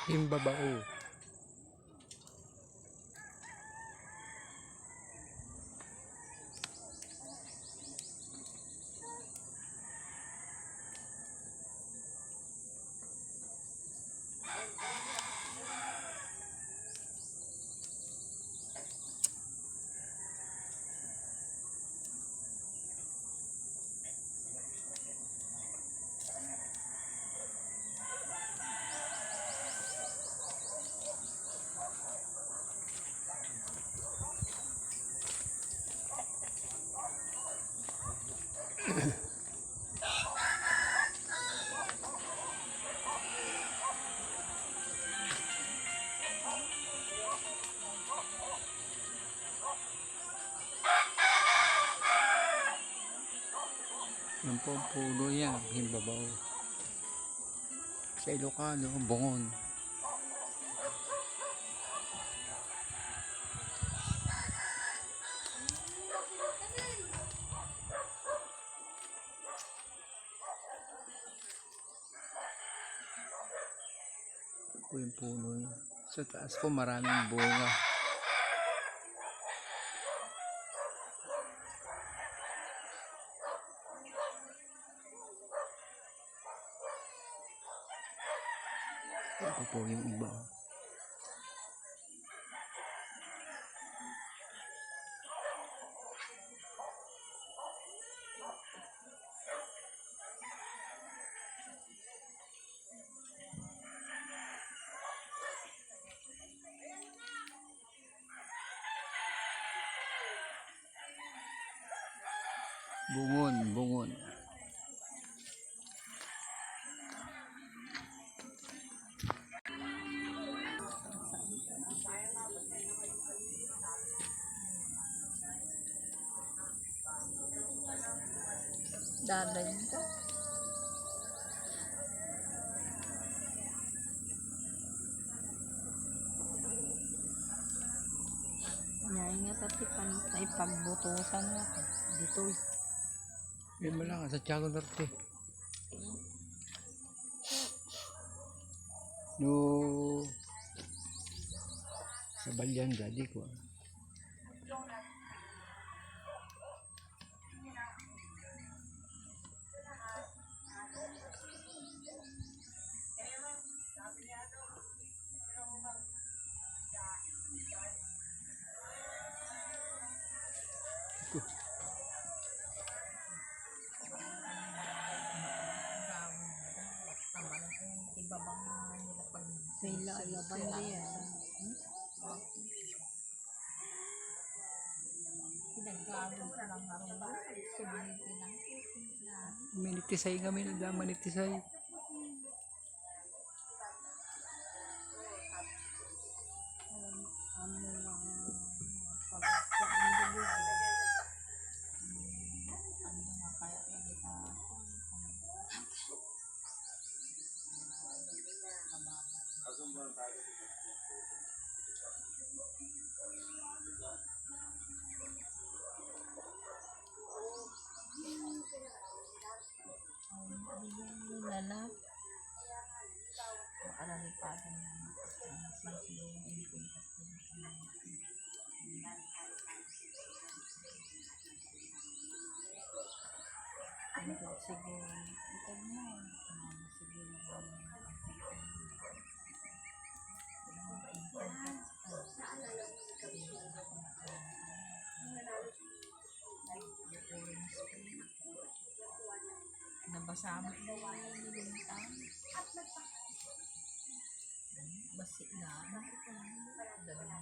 Himbabao. Yan po ang puno niya, Himbabao. Sa Ilocano, Bungon. Ito po yung puno niya. Sa taas po maraming bunga. Ito po yung iba. Bungon, bungon. Daday ka. Ngayon nga tatipan ay pagbutusan nga dito. Yan mo lang, sa Tiago Norte. No, sa Balyan, dadi ko. Sila alaban diyan. Pinagkaroon ka lang harong sumunod lang. Manitisay kami na manitisay. Lalap. Makalalipagan na. Ito siguro. Ito na. Siguro. Nabasama na yung nilintang. Basi na. Ganun.